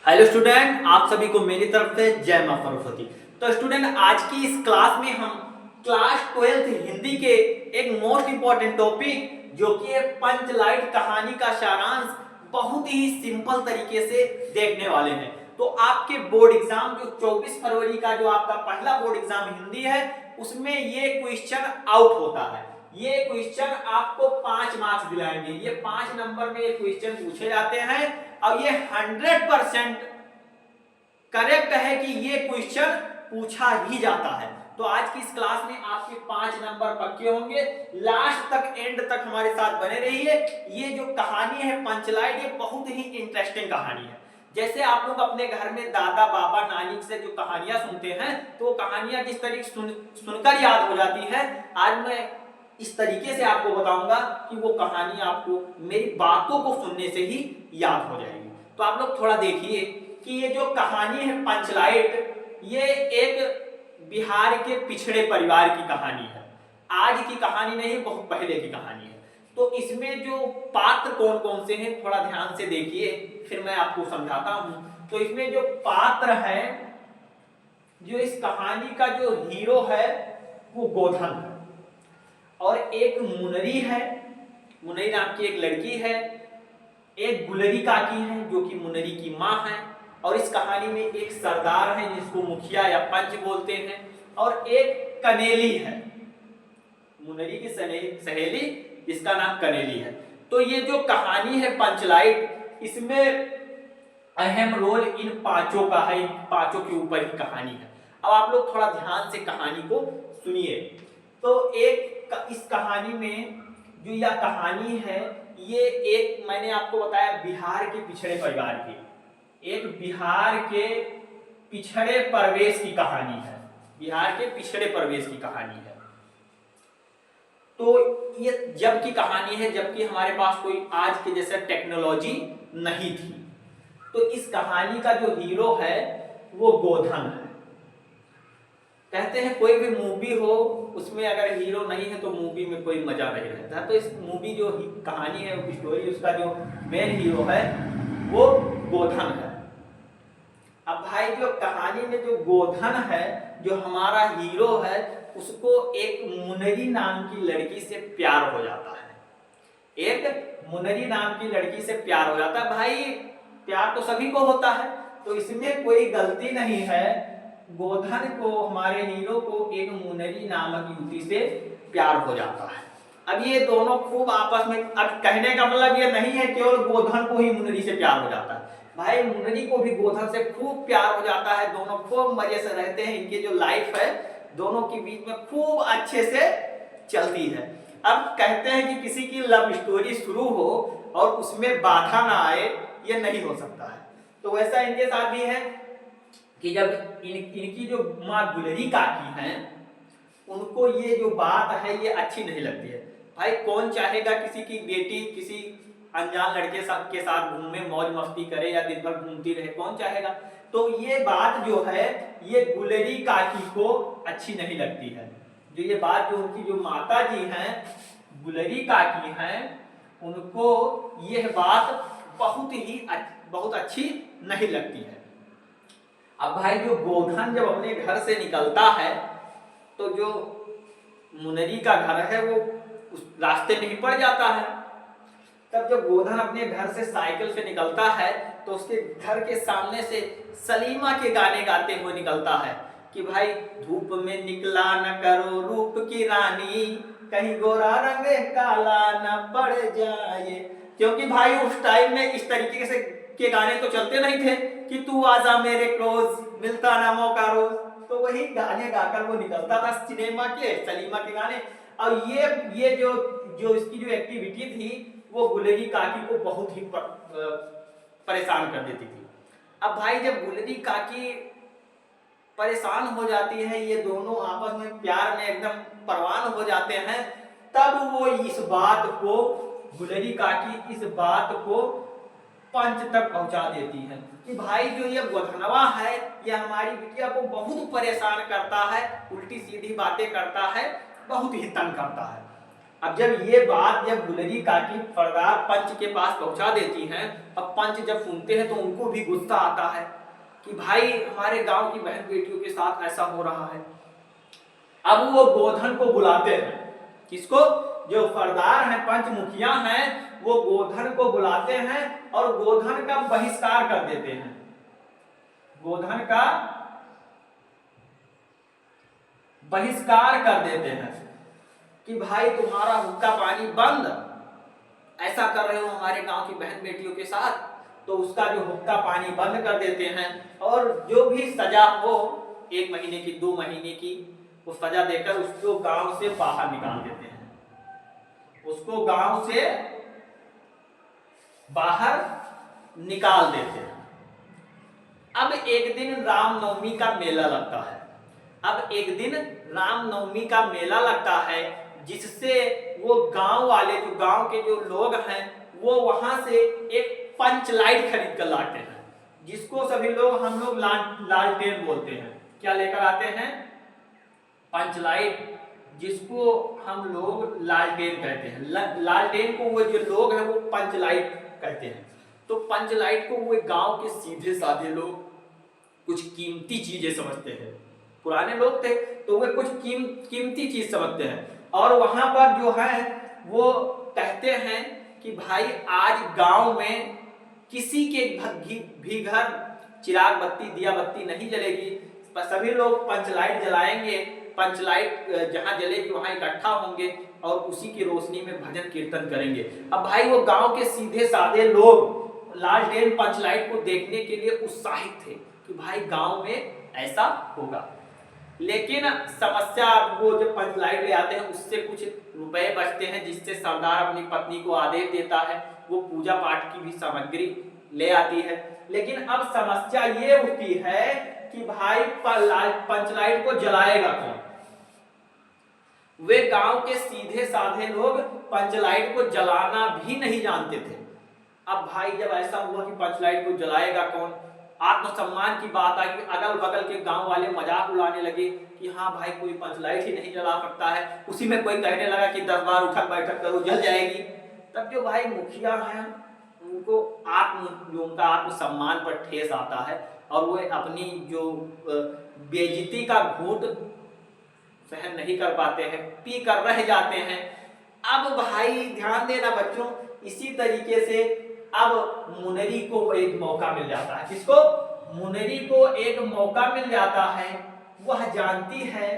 Hello student, आप सभी को मेरी तरफ से जय मां सरस्वती। तो स्टूडेंट, आज की इस क्लास में हम क्लास 12th हिंदी के एक मोस्ट इंपॉर्टेंट टॉपिक जो कि है पंचलाइट कहानी का सारांश बहुत ही सिंपल तरीके से देखने वाले हैं। तो आपके बोर्ड एग्जाम जो 24 फरवरी का जो आपका पहला बोर्ड एग्जाम हिंदी है उसमें ये क्वेश्चन आउट होता है। ये क्वेश्चन आपको 5 मार्क्स दिलाएंगे। ये 5 नंबर में ये क्वेश्चन पूछे जाते हैं और ये 100% करेक्ट है कि ये क्वेश्चन पूछा ही जाता है। तो आज की इस क्लास में आपके 5 नंबर पक्के होंगे। लास्ट तक, एंड तक हमारे साथ बने रहिए। ये जो कहानी है पंचलाइट, ये बहुत ही इंटरेस्टिंग कहानी है। जैसे आप लोग अपने घर में दादा बाबा नानी से जो कहानियां सुनते हैं तो कहानियां जिस तरीके सुनकर याद हो जाती है, आज मैं इस तरीके से आपको बताऊंगा कि वो कहानी आपको मेरी बातों को सुनने से ही याद हो जाएगी। तो आप लोग थोड़ा देखिए कि ये जो कहानी है पंचलाइट, ये एक बिहार के पिछड़े परिवार की कहानी है। आज की कहानी नहीं, बहुत पहले की कहानी है। तो इसमें जो पात्र कौन कौन से हैं थोड़ा ध्यान से देखिए, फिर मैं आपको समझाता हूं। तो इसमें जो पात्र है, जो इस कहानी का जो हीरो है वो गोधन है, और एक मुनरी है, मुनरी नाम की एक लड़की है, एक गुलरी काकी है जो कि मुनरी की माँ है, और इस कहानी में एक सरदार है जिसको मुखिया या पंच बोलते हैं, और एक कनेली है, मुनरी की सहेली जिसका नाम कनेली है। तो ये जो कहानी है पंचलाइट, इसमें अहम रोल इन पांचों का है, इन पांचों के ऊपर ही कहानी है। अब आप लोग थोड़ा ध्यान से कहानी को सुनिए। तो इस कहानी में जो यह कहानी है, ये एक मैंने आपको बताया बिहार के पिछड़े परिवार की, एक बिहार के पिछड़े प्रवेश की कहानी है। बिहार के पिछड़े प्रवेश की कहानी है। तो ये जब की कहानी है जबकि हमारे पास कोई आज के जैसा टेक्नोलॉजी नहीं थी। तो इस कहानी का जो हीरो है वो गोधन है। कहते हैं कोई भी मूवी हो उसमें अगर हीरो नहीं है तो मूवी में कोई मजा नहीं रहता है। तो इस मूवी जो कहानी है, स्टोरी, उसका जो मेन हीरो है वो गोधन है। अब भाई जो कहानी में जो गोधन है, जो हमारा हीरो है, उसको एक मुनरी नाम की लड़की से प्यार हो जाता है। एक मुनरी नाम की लड़की से प्यार हो जाता है। भाई प्यार तो सभी को होता है, तो इसमें कोई गलती नहीं है। गोधन को, हमारे हीरो को, एक मुनरी नामक युवती से प्यार हो जाता है। अब ये दोनों खूब आपस में, अब कहने का मतलब ये नहीं है केवल गोधन को ही मुनरी से प्यार हो जाता है, भाई मुनरी को भी गोधन से खूब प्यार हो जाता है। दोनों खूब मजे से रहते हैं। इनकी जो लाइफ है दोनों के बीच में खूब अच्छे से चलती है। अब कहते हैं कि किसी की लव स्टोरी शुरू हो और उसमें बाधा ना आए, ये नहीं हो सकता है। तो वैसा इनके साथ भी है कि जब इनकी जो माँ गुलरी काकी हैं, उनको ये जो बात है ये अच्छी नहीं लगती है। भाई कौन चाहेगा किसी की बेटी किसी अनजान लड़के के साथ घूमे, मौज मस्ती करे या दिन भर घूमती रहे, कौन चाहेगा। तो ये बात जो है ये गुलरी काकी को अच्छी नहीं लगती है। जो ये बात जो उनकी जो माता जी हैं, गुलरी काकी हैं, उनको यह बात बहुत अच्छी नहीं लगती है। अब भाई जो गोधन जब अपने घर से निकलता है तो जो मुनरी का घर है वो उस रास्ते में ही पड़ जाता है। तब जब गोधन अपने घर से साइकिल से निकलता है तो उसके घर के सामने से सलीमा के गाने गाते हुए निकलता है कि भाई धूप में निकला न करो रूप की रानी, कहीं गोरा रंग काला न पड़ जाए। क्योंकि भाई उस टाइम में इस तरीके से के गाने तो चलते नहीं थे कि तू आजा मेरे क्लोज, मिलता ना मौका रोज। तो वही गाने गाकर वो निकलता था सिनेमा के, सलीमा के गाने। और ये जो इसकी जो एक्टिविटी थी वो गुलरी काकी को बहुत ही परेशान कर देती थी। अब भाई जब गुलरी काकी परेशान हो जाती है, ये दोनों आपस में प्यार में एकदम परवान हो जाते हैं, तब वो इस बात को, गुलरी काकी इस बात को पंच तक पहुंचा देती है कि भाई जो ये गोधनवा है ये हमारी बिटिया को बहुत परेशान करता है, उल्टी सीधी बातें करता है, बहुत ही तंग करता है। अब जब ये बात जब गुलरी काकी फरदार पंच के पास पहुंचा देती हैं, अब पंच जब सुनते हैं तो उनको भी गुस्सा आता है कि भाई हमारे गांव की बहन बेटियों के साथ ऐसा हो रहा है। अब वो गोधन को बुलाते हैं, किसको? जो फरदार हैं, पंच मुखिया हैं, वो गोधन को बुलाते हैं और गोधन का बहिष्कार कर देते हैं। गोधन का बहिष्कार कर देते हैं कि भाई तुम्हारा हुक्का पानी बंद, ऐसा कर रहे हो हमारे गांव की बहन बेटियों के साथ, तो उसका जो हुक्का पानी बंद कर देते हैं और जो भी सजा हो 1 महीने की 2 महीने की वो सजा देकर उसको गांव से बाहर निकाल देते हैं, उसको गांव से बाहर निकाल देते हैं। अब एक दिन रामनवमी का मेला लगता है। अब एक दिन रामनवमी का मेला लगता है, जिससे वो गांव वाले, जो गांव के जो लोग हैं, वो वहां से एक पंच लाइट खरीद कर लाते हैं, जिसको सभी लोग हम लोग लालटेन बोलते हैं। क्या लेकर आते हैं? पंच लाइट, जिसको हम लोग लालटेन कहते हैं। लालटेन को वो जो लोग हैं वो पंच लाइट कहते हैं। तो पंच लाइट को वो गांव के सीधे साधे लोग कुछ कीमती चीजें समझते हैं। पुराने लोग थे तो वे कुछ कीमती चीज समझते हैं, और वहां पर जो है वो कहते हैं कि भाई आज गांव में किसी के भी घर चिराग बत्ती दिया बत्ती नहीं जलेगी, सभी लोग पंच लाइट जलाएंगे, पंच लाइट जहां जलेगी वहां इकट्ठा होंगे और उसी की रोशनी में भजन कीर्तन करेंगे। अब भाई वो गांव के सीधे साधे लोग लालटेन पंच लाइट को देखने के लिए उत्साहित थे कि भाई गांव में ऐसा होगा। लेकिन समस्या, वो जो पंच लाइट ले आते हैं उससे कुछ रुपए बचते हैं, जिससे सरदार अपनी पत्नी को आदेश देता है, वो पूजा पाठ की भी सामग्री ले आती है। लेकिन अब समस्या ये उठती है कि भाई पंच लाइट को जलाएगा कौन? वे गांव के सीधे साधे लोग पंच लाइट को जलाना भी नहीं जानते थे। अब भाई जब ऐसा हुआ कि पंच लाइट को जलाएगा कौन, आत्मसम्मान की बात आई, अगल बगल के गांव वाले मजाक उड़ाने लगे कि हाँ भाई कोई पंच लाइट ही नहीं जला सकता है। उसी में कोई कहने लगा कि 10 बार उठक बैठक करो जल जाएगी। तब जो भाई मुखिया हैं उनको उनका आत्मसम्मान पर ठेस आता है और वो अपनी जो बेइज्जती का घूंट सहन नहीं कर पाते हैं, पी कर रह जाते हैं। अब भाई ध्यान देना बच्चों, इसी तरीके से अब मुनरी को एक मौका मिल जाता है। किसको? मुनरी को एक मौका मिल जाता है। वह जानती है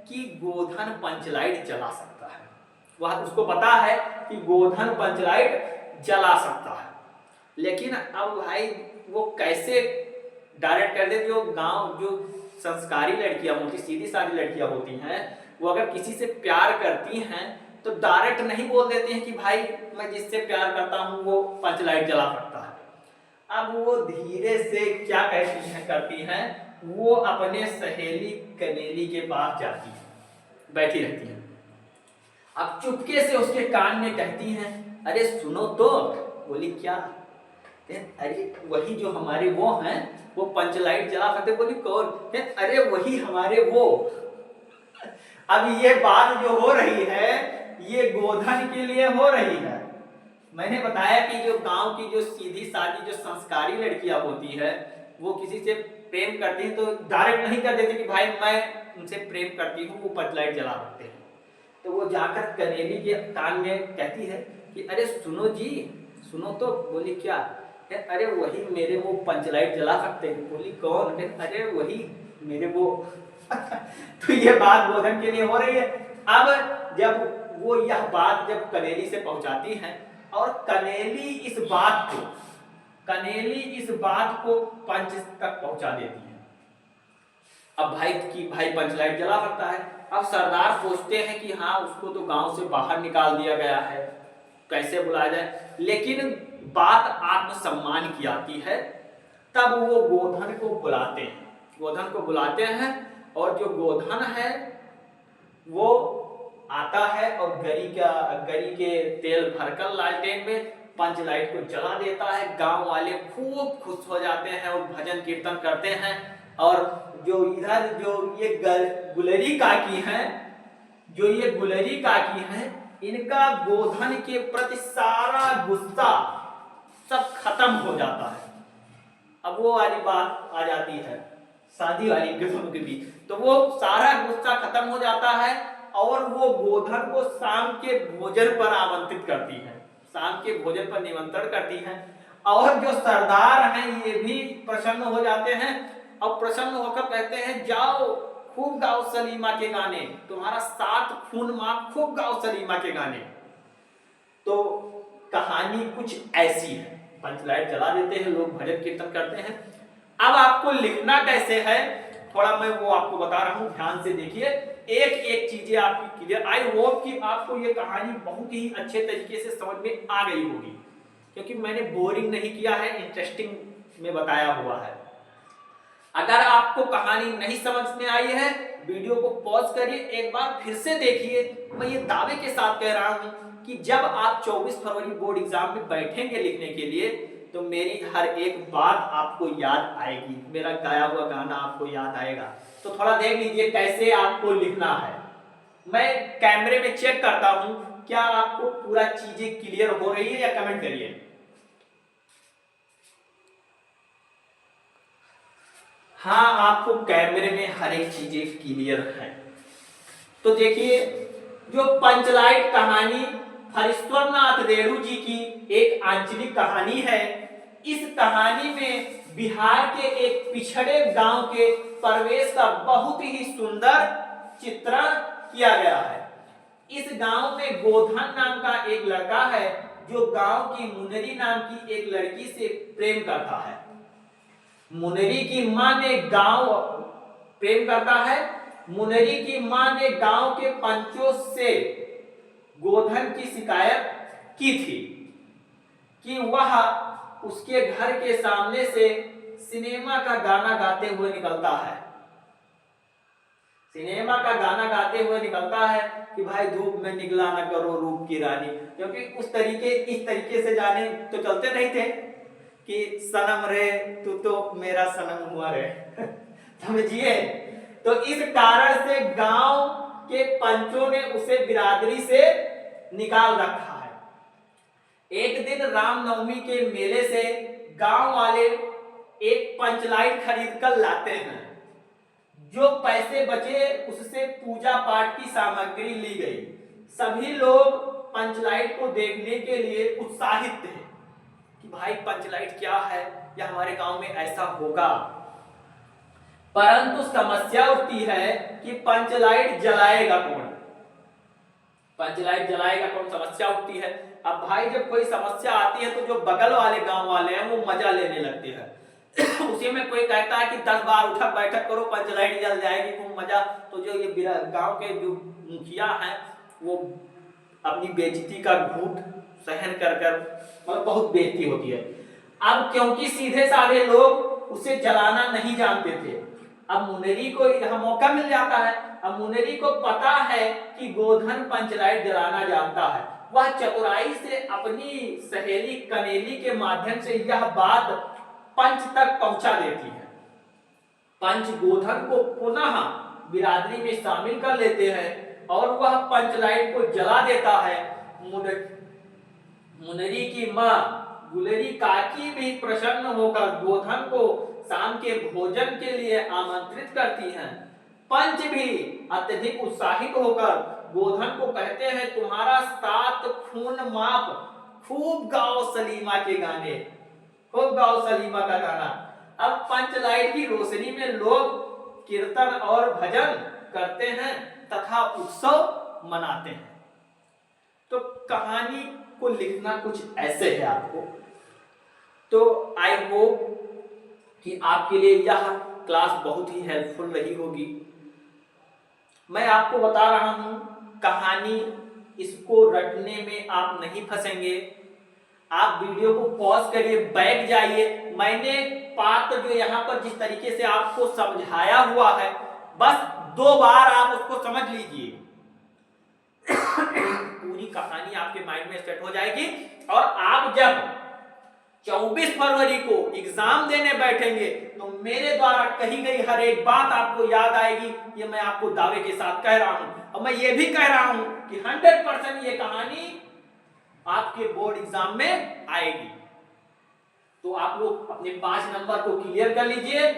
कि गोधन पंचलाइट जला सकता है, वह उसको पता है कि गोधन पंचलाइट जला सकता है। लेकिन अब भाई वो कैसे डायरेक्ट कर दे? जो गांव जो संस्कारी लड़कियां होती, सीधी सादी लड़कियां होती हैं, वो अगर किसी से प्यार करती हैं तो डायरेक्ट नहीं बोल देते हैं कि भाई मैं जिससे प्यार करता हूं वो पंच लाइट जला सकता है। अब वो धीरे से क्या कहती हैं, करती हैं, वो अपने सहेली कनेली के पास जाती है, बैठी रहती है। अब चुपके से उसके कान में कहती हैं, अरे सुनो तो। बोली क्या? अरे वही जो हमारे वो हैं, वो पंच लाइट जला सकते। बोली कौन? अरे वही हमारे वो। अब ये बात जो हो रही है ये गोधन के लिए हो रही है। मैंने बताया कि जो गांव की जो सीधी सादी जो संस्कारी लड़कियां होती है, वो किसी से प्रेम करती है तो डायरेक्ट नहीं कर देती कि भाई मैं उनसे प्रेम करती हूँ, वो पंच लाइट जला सकते हैं। तो वो जाकर कनेली के कान में कहती है कि अरे सुनो जी, सुनो तो। बोली क्या? अरे वही मेरे वो पंच लाइट जला सकते हैं। बोली कौन? अरे वही मेरे वो। तो ये बात गोधन के लिए हो रही है। अब जब वो यह बात जब कनेली से पहुंचाती हैं और कनेली इस बात को पंच तक पहुंचा देती है। अब भाई पंच लाइट जला सकता है। अब सरदार सोचते हैं कि हाँ उसको तो गांव से बाहर निकाल दिया गया है, कैसे बुलाया जाए। लेकिन बात आत्मसम्मान की आती है। तब वो गोधन को बुलाते हैं और जो गोधन है वो आता है और गरी के तेल भरकर लालटेन में पंच लाइट को जला देता है। गांव वाले खूब खुश हो जाते हैं और भजन कीर्तन करते हैं। और जो इधर जो ये गुलरी काकी हैं, इनका गोधन के प्रति सारा गुस्सा सब खत्म हो जाता है। अब वो वाली बात आ जाती है शादी वाली दोनों के बीच, तो वो सारा गुस्सा खत्म हो जाता है और वो गोधन को शाम के भोजन पर आमंत्रित करती है, शाम के भोजन पर निमंत्रण करती है। और जो सरदार हैं ये भी प्रसन्न हो जाते हैं और प्रसन्न होकर कहते हैं जाओ खूब गाओ सलीमा के गाने, तुम्हारा 7 खून माफ, खूब गाओ सलीमा के गाने। तो कहानी कुछ ऐसी है, पंचलाइट जला देते हैं लोग, भजन कीर्तन करते हैं। अब आपको लिखना कैसे है थोड़ा मैं वो आपको बता रहा हूं, ध्यान से देखिए, एक एक चीजें आपकी क्लियर। आई होप कि आपको ये कहानी बहुत ही अच्छे तरीके से समझ में आ गई होगी, क्योंकि मैंने बोरिंग नहीं किया है, इंटरेस्टिंग में बताया हुआ है। अगर आपको कहानी नहीं समझ में आई है, वीडियो को पॉज करिए, एक बार फिर से देखिए। मैं ये दावे के साथ कह रहा हूं कि जब आप 24 फरवरी बोर्ड एग्जाम में बैठेंगे लिखने के लिए, तो मेरी हर एक बात आपको याद आएगी, मेरा गाया हुआ गाना आपको याद आएगा। तो थोड़ा देख लीजिए कैसे आपको लिखना है। मैं कैमरे में चेक करता हूं क्या आपको पूरा चीजें क्लियर हो रही है, या कमेंट करिए। हाँ, आपको कैमरे में हर एक चीजें क्लियर है। तो देखिए, जो पंचलाइट कहानी हरीश्वरनाथ रेणु जी की एक आंचलिक कहानी है। इस कहानी में बिहार के एक पिछड़े गांव के परिवेश का बहुत ही सुंदर चित्रण किया गया है। इस गांव में गोधन नाम का एक लड़का है जो गांव की मुनरी नाम की एक लड़की से प्रेम करता है। मुनरी की मां ने प्रेम करता है। मुनरी की मां ने गांव के पंचों से गोधन की शिकायत की थी कि वह उसके घर के सामने से सिनेमा का गाना गाते हुए निकलता है। सिनेमा का गाना गाते हुए निकलता है कि भाई धूप में निकला न करो रूप की रानी, क्योंकि इस तरीके से गाने तो चलते नहीं थे कि सनम रे तू तो मेरा सनम हुआ रे समझिए। तो इस कारण से गांव के पंचों ने उसे बिरादरी से निकाल रखा है। एक दिन रामनवमी के मेले से गांव वाले एक पंचलाइट खरीद कर लाते हैं। जो पैसे बचे उससे पूजा पाठ की सामग्री ली गई। सभी लोग पंचलाइट को देखने के लिए उत्साहित थे कि भाई पंचलाइट क्या है, या हमारे गांव में ऐसा होगा। परंतु समस्या उठती है कि पंचलाइट जलाएगा कौन, पंचलाइट जलाएगा कौन, समस्या उठती है। अब भाई जब कोई समस्या आती है तो जो बगल वाले गांव वाले हैं वो मजा लेने लगते हैं उसी में कोई कहता है कि 10 बार उठक बैठक करो पंचलाइट जल जाएगी, खूब मजा। तो जो ये गांव के जो मुखिया हैं वो अपनी बेइज्जती का घूंट सहन कर मतलब बहुत बेइज्जती होती है। अब क्योंकि सीधे साधे लोग उसे जलाना नहीं जानते थे, अब मुनरी को यह मौका मिल जाता है। अब मुनरी को पता है कि गोधन पंचलाइट जलाना जानता है। वह चतुराई से अपनी सहेली कनेली के माध्यम से यह बात पंच तक पहुंचा देती है। पंच गोधन को पुनः बिरादरी में शामिल कर लेते हैं और वह पंचलाइट को जला देता है। मुनरी की मां गुलरी काकी भी प्रसन्न होकर गोधन को शाम के भोजन के लिए आमंत्रित करती हैं। पंच भी अत्यधिक उत्साहित होकर गोधन को कहते हैं तुम्हारा 7 खून माफ, खूब गाओ सलीमा के गाने, खूब गाओ सलीमा का गाना। अब पंचलाइट की रोशनी में लोग कीर्तन और भजन करते हैं तथा उत्सव मनाते हैं। तो कहानी को लिखना कुछ ऐसे है आपको। तो आई होप कि आपके लिए यह क्लास बहुत ही हेल्पफुल रही होगी। मैं आपको बता रहा हूं कहानी, इसको रटने में आप नहीं फंसेंगे। आप वीडियो को पॉज करिए, बैठ जाइए। मैंने पात्र जो यहाँ पर जिस तरीके से आपको समझाया हुआ है, बस 2 बार आप उसको समझ लीजिए पूरी कहानी आपके माइंड में सेट हो जाएगी। और आप जब 24 फरवरी को एग्जाम देने बैठेंगे तो मेरे द्वारा कही गई हर एक बात आपको याद आएगी। ये मैं आपको दावे के साथ कह रहा हूं। और मैं ये भी कह रहा हूं कि 100% ये कहानी आपके बोर्ड एग्जाम में आएगी। तो आप लोग अपने 5 नंबर को क्लियर कर लीजिए।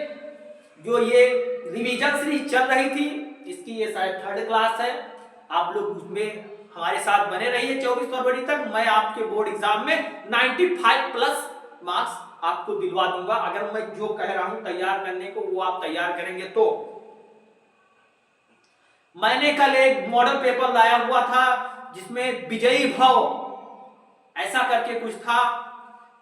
जो ये रिवीजन सीरीज चल रही थी, इसकी ये शायद 3rd क्लास है। आप लोग उसमें हमारे साथ बने रहिए 24 फरवरी तक। मैं आपके बोर्ड एग्जाम में 95 प्लस मार्क्स आपको दिलवा दूंगा, अगर मैं जो कह रहा हूं तैयार करने को वो आप तैयार करेंगे तो। मैंने कल एक मॉडल पेपर लाया हुआ था जिसमें विजयी भव ऐसा करके कुछ था।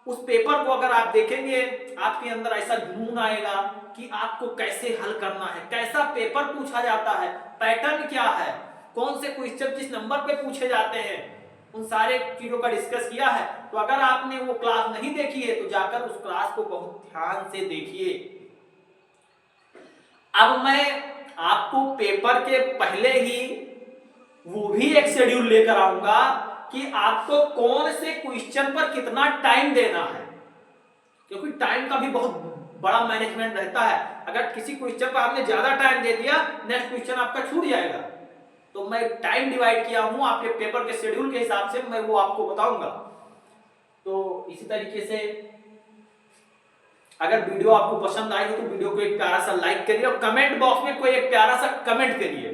उस पेपर को अगर आप देखेंगे आपके अंदर ऐसा जुनून आएगा कि आपको कैसे हल करना है, कैसा पेपर पूछा जाता है, पैटर्न क्या है, कौन से क्वेश्चन किस नंबर पे पूछे जाते हैं, उन सारे चीजों का डिस्कस किया है। तो अगर आपने वो क्लास नहीं देखी है तो जाकर उस क्लास को बहुत ध्यान से देखिए। अब मैं आपको पेपर के पहले ही वो भी एक शेड्यूल लेकर आऊंगा कि आपको कौन से क्वेश्चन पर कितना टाइम देना है, क्योंकि टाइम का भी बहुत बड़ा मैनेजमेंट रहता है। अगर किसी क्वेश्चन पर आपने ज्यादा टाइम दे दिया, नेक्स्ट क्वेश्चन आपका छूट जाएगा। तो मैं टाइम डिवाइड किया हूं आपके पेपर के शेड्यूल के हिसाब से, मैं वो आपको बताऊंगा। तो इसी तरीके से अगर वीडियो आपको पसंद आई हो तो वीडियो को एक प्यारा सा लाइक करिए और कमेंट बॉक्स में कोई एक प्यारा सा कमेंट करिए।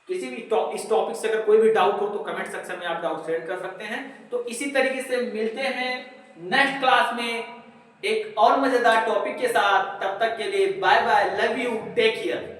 किसी भी इस टॉपिक से अगर कोई भी डाउट हो तो कमेंट सेक्शन में आप डाउट शेयर कर सकते हैं। तो इसी तरीके से मिलते हैं नेक्स्ट क्लास में एक और मजेदार टॉपिक के साथ। तब तक के लिए bye bye, love you, take care.